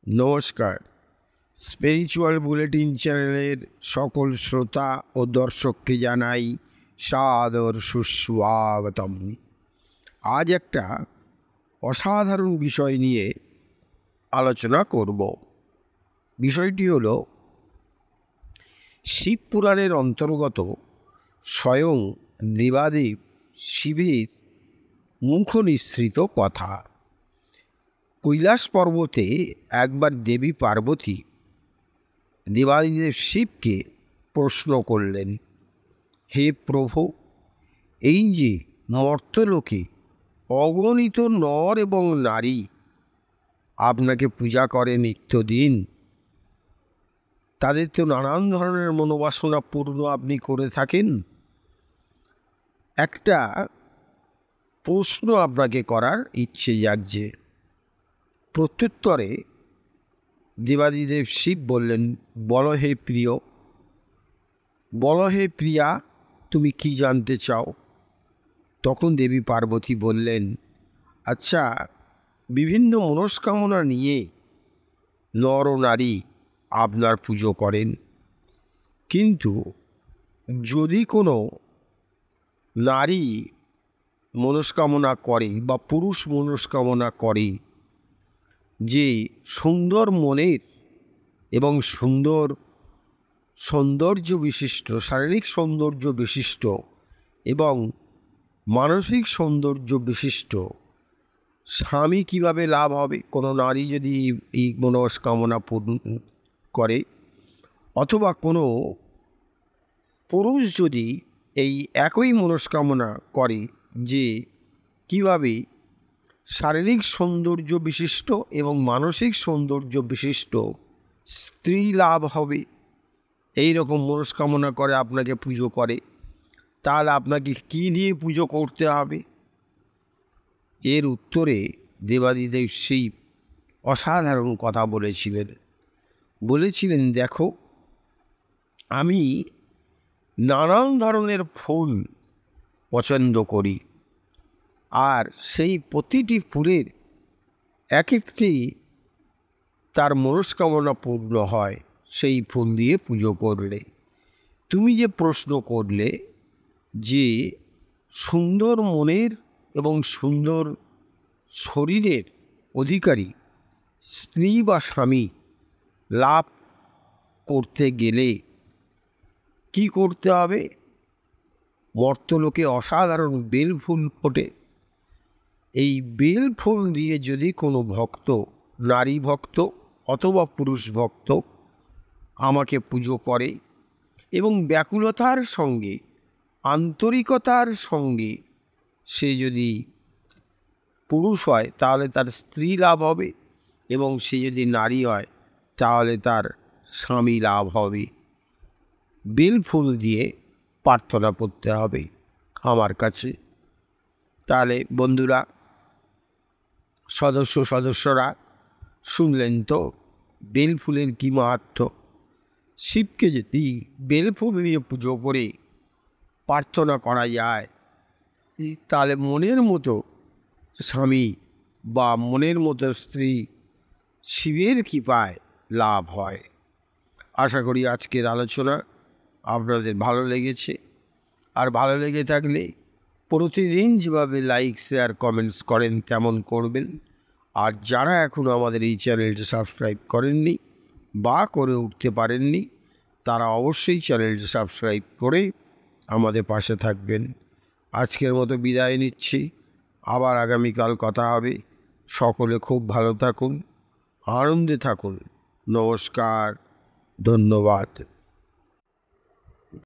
নমস্কার। Spiritual bulletin চ্যানেলের সকল শ্রোতা ও দর্শককে জানাই সাদর সুস্বাগতম। আজ একটা অসাধারণ বিষয় নিয়ে আলোচনা করব। বিষয়টি হল শিব পুরাণের অন্তর্গত স্বয়ং দেবাদেব শিবের মুখ নিঃসৃত কথা। কৈলাস পর্বতে একবার দেবী পার্বতী দেবাদিদেব শিবকে প্রশ্ন করলেন, হে প্রভু, এই যে মর্তলোকে অগণিত নর এবং নারী আপনাকে পূজা করে নিত্যদিন, তাদের তো নানান ধরনের মনোবাসনা পূর্ণ আপনি করে থাকেন। একটা প্রশ্ন আপনাকে করার ইচ্ছে জাগছে। প্রত্যুত্তরে দেবাদিদেব শিব বললেন, বলো হে প্রিয়, বলো হে প্রিয়া, তুমি কি জানতে চাও? তখন দেবী পার্বতী বললেন, আচ্ছা, বিভিন্ন মনস্কামনা নিয়ে নর ও নারী আপনার পুজো করেন, কিন্তু যদি কোনো নারী মনস্কামনা করে বা পুরুষ মনস্কামনা করে যে সুন্দর মনের এবং সৌন্দর্য বিশিষ্ট, শারীরিক সৌন্দর্য বিশিষ্ট এবং মানসিক সৌন্দর্য বিশিষ্ট স্বামী কিভাবে লাভ হবে? কোনো নারী যদি এই মনস্কামনা পূর্ণ করে, অথবা কোনো পুরুষ যদি এই একই মনস্কামনা করে যে কিভাবে শারীরিক সৌন্দর্য বিশিষ্ট এবং মানসিক সৌন্দর্য বিশিষ্ট স্ত্রী লাভ হবে, এই রকম মনস্কামনা করে আপনাকে পুজো করে, তাহলে আপনাকে কী নিয়ে পুজো করতে হবে? এর উত্তরে দেবাদিদেব শিব অসাধারণ কথা বলেছিলেন, দেখো, আমি নানান ধরনের ফুল পছন্দ করি, আর সেই প্রতিটি ফুলের এক একটি তার মনস্কামনা পূর্ণ হয় সেই ফুল দিয়ে পুজো করলে। তুমি যে প্রশ্ন করলে যে সুন্দর মনের এবং সুন্দর শরীরের অধিকারী স্ত্রী বা স্বামী লাভ করতে গেলে কি করতে হবে? মর্তলোকে অসাধারণ বেল ফুল ফোটে। এই বেল ফুল দিয়ে যদি কোনো ভক্ত, নারী ভক্ত অথবা পুরুষ ভক্ত আমাকে পুজো করে এবং ব্যাকুলতার সঙ্গে, আন্তরিকতার সঙ্গে সে যদি পুরুষ হয় তাহলে তার স্ত্রী লাভ হবে, এবং সে যদি নারী হয় তাহলে তার স্বামী লাভ হবে। বেল ফুল দিয়ে প্রার্থনা করতে হবে আমার কাছে। তাহলে বন্ধুরা, সদস্যরা শুনলেন তো বেল ফুলের কী মাহাত্ম্য। শিবকে যদি বেল ফুল দিয়ে পুজো করে প্রার্থনা করা যায়, তাহলে মনের মতো স্বামী বা মনের মতো স্ত্রী শিবের কৃপায় লাভ হয়। আশা করি আজকের আলোচনা আপনাদের ভালো লেগেছে, আর ভালো লেগে থাকলে প্রতিদিন যেভাবে লাইক, শেয়ার, কমেন্টস করেন তেমন করবেন। আর যারা এখনও আমাদের এই চ্যানেলটি সাবস্ক্রাইব করেননি বা করে উঠতে পারেননি, তারা অবশ্যই চ্যানেলটি সাবস্ক্রাইব করে আমাদের পাশে থাকবেন। আজকের মতো বিদায় নিচ্ছি, আবার আগামীকাল কথা হবে। সকলে খুব ভালো থাকুন, আনন্দে থাকুন। নমস্কার, ধন্যবাদ।